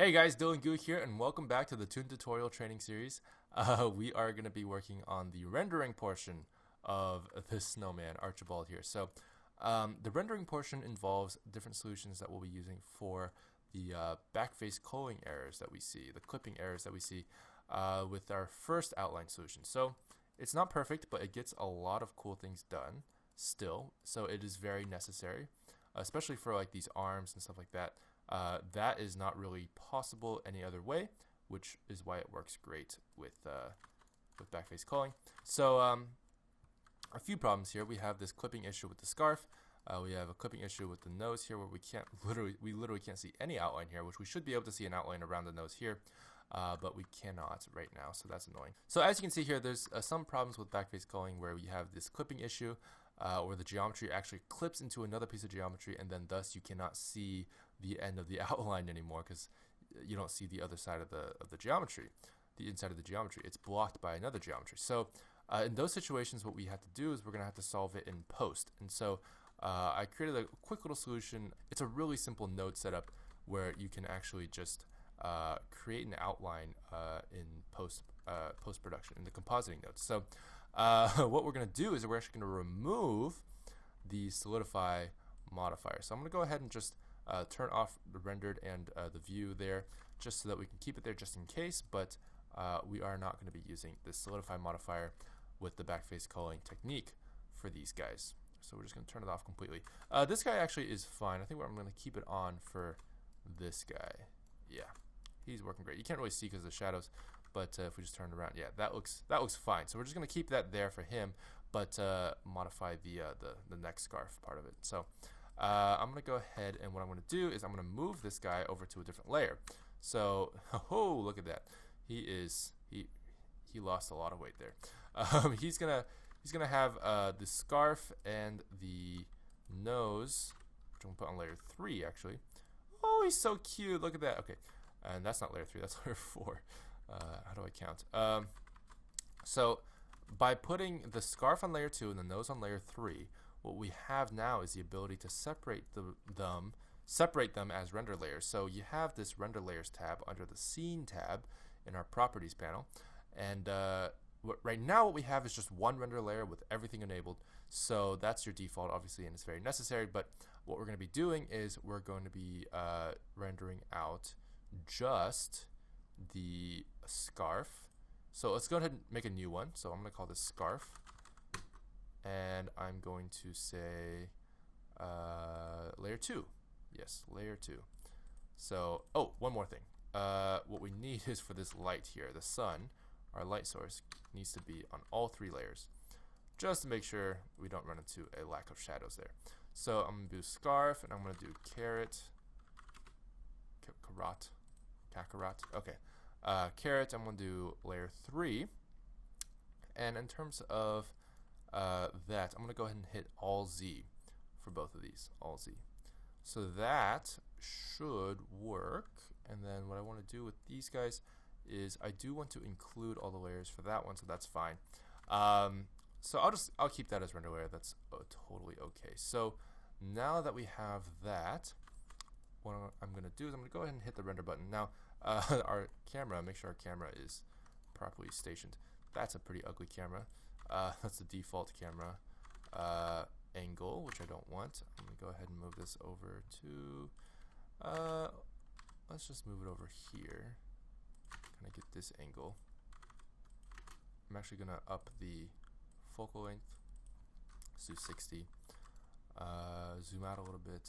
Hey guys, Dylan Goo here, and welcome back to the Toon Tutorial Training Series. We are going to be working on the rendering portion of this snowman, Archibald here. The rendering portion involves different solutions that we'll be using for the backface culling errors that we see, the clipping errors that we see with our first outline solution. So it's not perfect, but it gets a lot of cool things done still, so it is very necessary, especially for like these arms and stuff like that. That is not really possible any other way, which is why it works great with backface culling. A few problems here. We have this clipping issue with the scarf. We have a clipping issue with the nose here, where we literally can't see any outline here, which we should be able to see an outline around the nose here, but we cannot right now, so that's annoying. So as you can see here, there's some problems with backface culling where we have this clipping issue, where the geometry actually clips into another piece of geometry, and then thus you cannot see the end of the outline anymore because you don't see the other side of the geometry, the inside of the geometry. It's blocked by another geometry. So in those situations, what we have to do is we're going to have to solve it in post. And so I created a quick little solution. It's a really simple node setup where you can actually just create an outline in post-production in the compositing node. So what we're going to do is we're actually going to remove the solidify modifier. So I'm going to go ahead and just turn off the rendered and the view there, just so that we can keep it there just in case, but we are not going to be using this solidify modifier with the backface culling technique for these guys. So we're just going to turn it off completely. This guy actually is fine. I think I'm going to keep it on for this guy. Yeah, he's working great. You can't really see because of the shadows, but if we just turn it around, yeah, that looks fine. So we're just going to keep that there for him, but modify the neck scarf part of it. So I'm going to go ahead, and what I'm going to do is I'm going to move this guy over to a different layer. So, oh, look at that. He lost a lot of weight there. He's gonna have the scarf and the nose, which I'm going to put on layer 3 actually. Oh, he's so cute. Look at that. Okay, and that's not layer 3. That's layer 4. How do I count? So by putting the scarf on layer 2 and the nose on layer 3, what we have now is the ability to separate them as render layers. So you have this render layers tab under the scene tab in our properties panel, and right now what we have is just one render layer with everything enabled. So that's your default, obviously, and it's very necessary. But what we're going to be doing is we're going to be rendering out just the scarf. So let's go ahead and make a new one. So I'm going to call this scarf, and I'm going to say layer 2. Yes, layer 2. So, oh, one more thing. What we need is for this light here, the sun, our light source, needs to be on all 3 layers, just to make sure we don't run into a lack of shadows there. So I'm going to do scarf, and I'm going to do carrot, kakarot. Okay, carrot, I'm going to do layer 3. And in terms of that, I'm going to go ahead and hit Alt Z for both of these, Alt Z. So that should work. And then what I want to do with these guys is I do want to include all the layers for that one, so that's fine. So I'll keep that as render layer. That's totally okay. So now that we have that, what I'm going to do is I'm going to go ahead and hit the render button. Now our camera, make sure our camera is properly stationed. That's a pretty ugly camera. That's the default camera angle, which I don't want. I'm going to go ahead and move this over to, let's just move it over here. Kind of get this angle. I'm actually going to up the focal length. Let's do 60. Zoom out a little bit.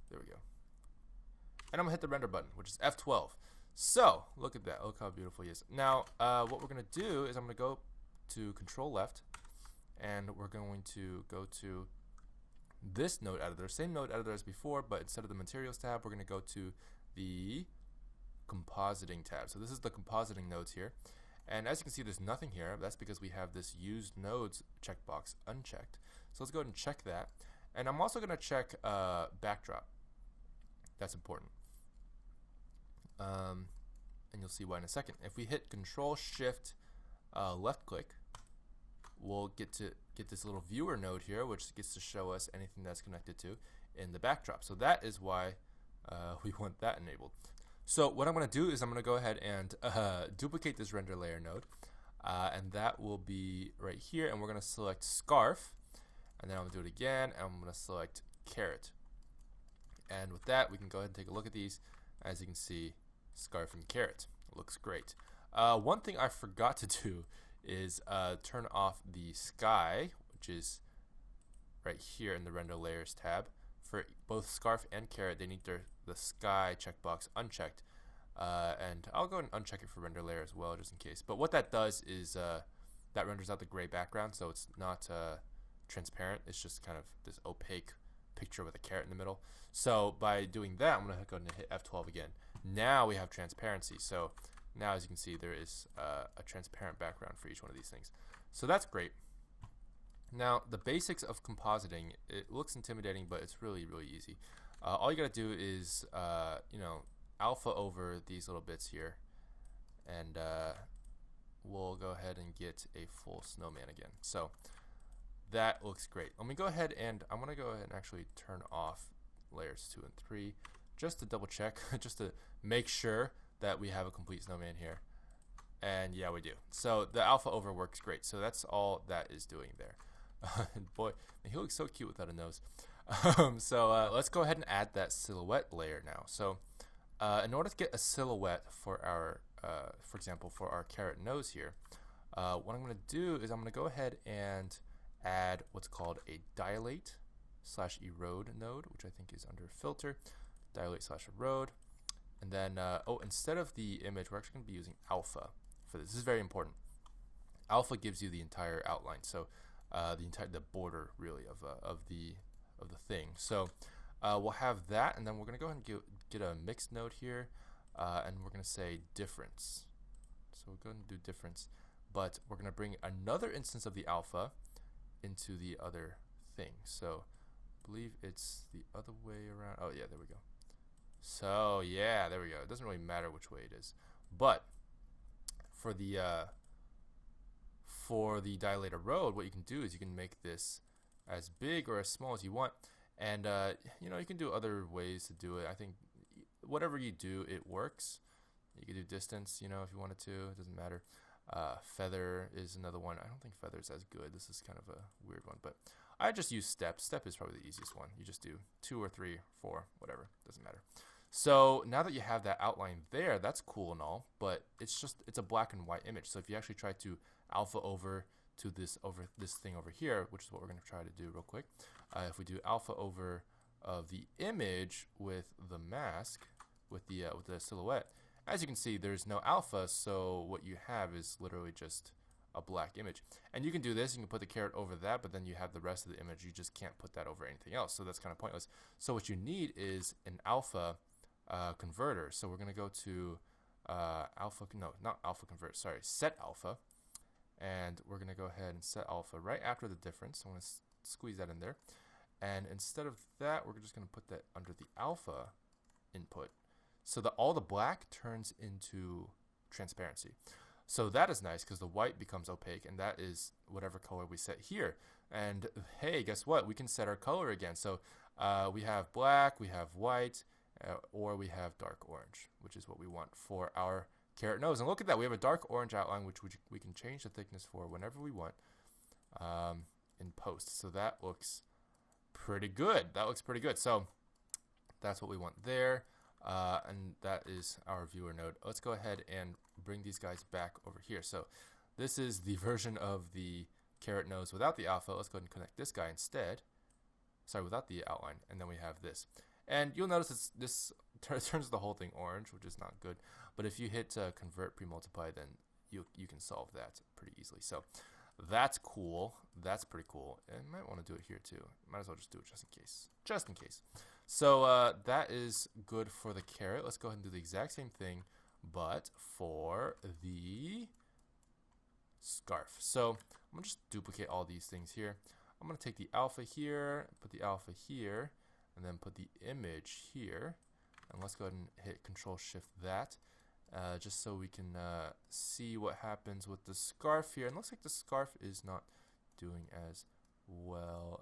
There we go. And I'm going to hit the render button, which is F12. So, look at that. Look how beautiful he is. Now, what we're going to do is I'm going to go to Control Left, and we're going to go to this node editor, same node editor as before, but instead of the Materials tab, we're going to go to the Compositing tab. So this is the compositing nodes here. And as you can see, there's nothing here. That's because we have this Used Nodes checkbox unchecked. So let's go ahead and check that. And I'm also going to check Backdrop. That's important. And you'll see why in a second. If we hit Control Shift left click, we'll get this little viewer node here, which gets to show us anything that's connected to in the backdrop. So that is why we want that enabled. So what I'm going to do is I'm going to go ahead and duplicate this render layer node, and that will be right here, and we're going to select scarf, and then I'm going to do it again, and I'm going to select carrot. And with that, we can go ahead and take a look at these. As you can see, scarf and carrot. It looks great. One thing I forgot to do is turn off the sky, which is right here in the render layers tab. For both scarf and carrot, they need the sky checkbox unchecked, and I'll go and uncheck it for render layer as well, just in case. But what that does is that renders out the gray background, so it's not transparent. It's just kind of this opaque picture with a carrot in the middle. So by doing that, I'm going to go ahead and hit F12 again. Now we have transparency. So now, as you can see, there is a transparent background for each one of these things. So that's great. Now, the basics of compositing, it looks intimidating, but it's really, really easy. All you got to do is, alpha over these little bits here, and we'll go ahead and get a full snowman again. So that looks great. Let me go ahead and I'm going to go ahead and actually turn off layers 2 and 3 just to double check, just to make sure that we have a complete snowman here. And yeah, we do. So the alpha over works great. So that's all that is doing there. Boy, he looks so cute without a nose. Let's go ahead and add that silhouette layer now. So in order to get a silhouette for our, for example, for our carrot nose here, what I'm going to do is I'm going to go ahead and add what's called a dilate/erode node, which I think is under filter, dilate/erode. And then, instead of the image, we're actually going to be using alpha for this. This is very important. Alpha gives you the entire outline, so the border really of the thing. So we'll have that, and then we're going to go ahead and get a mixed node here, and we're going to say difference. So we'll go ahead and do difference, but we're going to bring another instance of the alpha into the other thing. So I believe it's the other way around. Oh yeah, there we go. So yeah, there we go. It doesn't really matter which way it is, but for the dilate erode, what you can do is you can make this as big or as small as you want, and you can do other ways to do it. I think whatever you do, it works. You can do distance, if you wanted to. It doesn't matter. Feather is another one. I don't think feather is as good. This is kind of a weird one, but I just use step. Step is probably the easiest one. You just do 2 or 3, 4, whatever. Doesn't matter. So now that you have that outline there, that's cool and all, but it's a black and white image. So if you actually try to alpha over to this thing over here, which is what we're going to try to do real quick, if we do alpha over of the image with the mask, with the silhouette, as you can see, there's no alpha, so what you have is literally just a black image. And you can do this, you can put the carrot over that, but then you have the rest of the image. You just can't put that over anything else, so that's kind of pointless. So what you need is an alpha converter. So we're going to go to set alpha, and we're going to go ahead and set alpha right after the difference. So I'm going to squeeze that in there, and instead of that, we're just going to put that under the alpha input, so that all the black turns into transparency. So that is nice because the white becomes opaque, and that is whatever color we set here. And hey, guess what? We can set our color again. So we have black, we have white, or we have dark orange, which is what we want for our carrot nose. And look at that, we have a dark orange outline, which we can change the thickness for whenever we want in post. So that looks pretty good. So that's what we want there. And that is our viewer node. Let's go ahead and bring these guys back over here. So this is the version of the carrot nose without the alpha. Let's go ahead and connect this guy instead. Sorry, without the outline. And then we have this. And you'll notice this turns the whole thing orange, which is not good. But if you hit convert pre-multiply, then you can solve that pretty easily. So that's cool. That's pretty cool. And you might want to do it here too. Might as well just do it just in case. Just in case. So that is good for the carrot. Let's go ahead and do the exact same thing, but for the scarf. So I'm going to just duplicate all these things here. I'm going to take the alpha here, put the alpha here, and then put the image here. And let's go ahead and hit Control-Shift that, just so we can see what happens with the scarf here. And it looks like the scarf is not doing as well.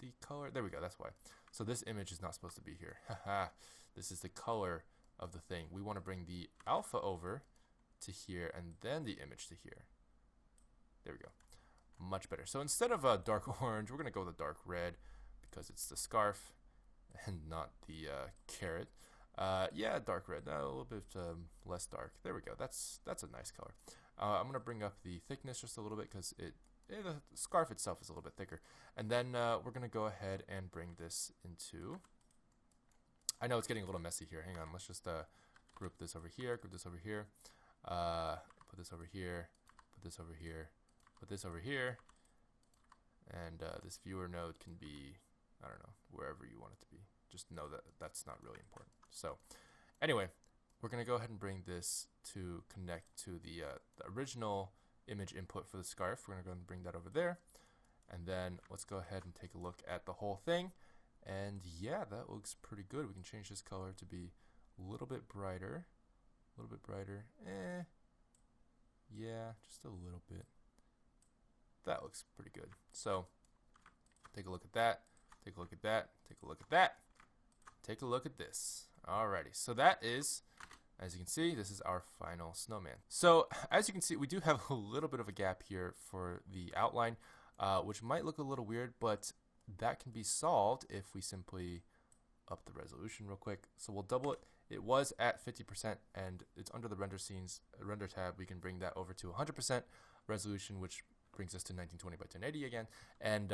the color? There we go. That's why. So this image is not supposed to be here. Haha. This is the color of the thing. We want to bring the alpha over to here and then the image to here. There we go. Much better. So instead of a dark orange, we're going to go with a dark red because it's the scarf and not the carrot. Yeah, dark red. A little bit less dark. There we go. That's a nice color. I'm going to bring up the thickness just a little bit because the scarf itself is a little bit thicker. And then we're going to go ahead and bring this into... I know it's getting a little messy here. Hang on. Let's just group this over here, group this over here, put this over here, put this over here, put this over here, and this viewer node can be, I don't know, wherever you want it to be. Just know that that's not really important. So anyway, we're going to go ahead and bring this to connect to the original image input for the scarf. We're going to go and bring that over there. And then let's go ahead and take a look at the whole thing. And yeah, that looks pretty good. We can change this color to be a little bit brighter. A little bit brighter. Yeah, just a little bit. That looks pretty good. So take a look at that. Take a look at that. Take a look at that. Take a look at this. Alrighty, so that is, as you can see, this is our final snowman. So as you can see, we do have a little bit of a gap here for the outline, which might look a little weird, but that can be solved if we simply up the resolution real quick. So we'll double it. It was at 50% and it's under the render scenes render tab. We can bring that over to 100% resolution, which brings us to 1920 by 1080 again. And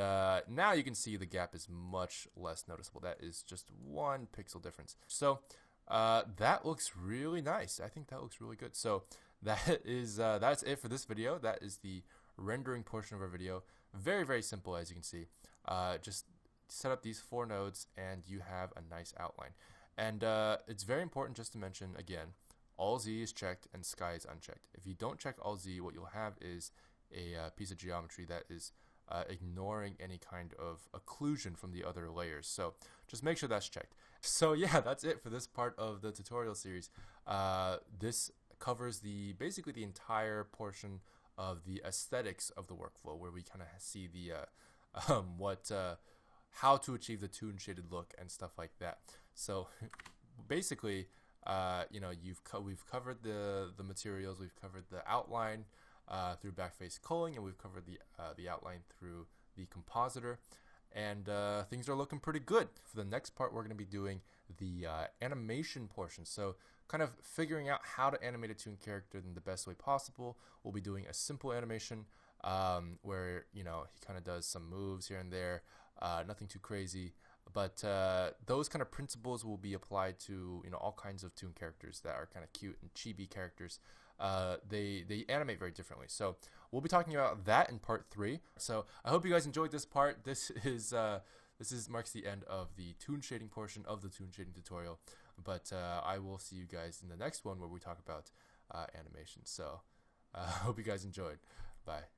now you can see the gap is much less noticeable. That is just 1 pixel difference. So that looks really nice. I think that looks really good. So that is that's it for this video. That is the rendering portion of our video. Very, very simple, as you can see. Just set up these 4 nodes and you have a nice outline. And it's very important just to mention again, all Z is checked and sky is unchecked. If you don't check all Z, what you'll have is a piece of geometry that is ignoring any kind of occlusion from the other layers. So just make sure that's checked. So yeah, that's it for this part of the tutorial series. This covers basically the entire portion of the aesthetics of the workflow, where we kind of see the how to achieve the toon shaded look and stuff like that. So basically, you know, we've covered the materials, we've covered the outline through backface culling, and we've covered the outline through the compositor, and things are looking pretty good. For the next part, we're going to be doing the animation portion. So kind of figuring out how to animate a toon character in the best way possible. We'll be doing a simple animation where, you know, he kind of does some moves here and there, nothing too crazy, but those kind of principles will be applied to, you know, all kinds of toon characters that are kind of cute and chibi characters. They animate very differently. So we'll be talking about that in part 3. So I hope you guys enjoyed this part. This marks the end of the toon shading portion of the toon shading tutorial. But I will see you guys in the next one where we talk about animation. So I hope you guys enjoyed. Bye.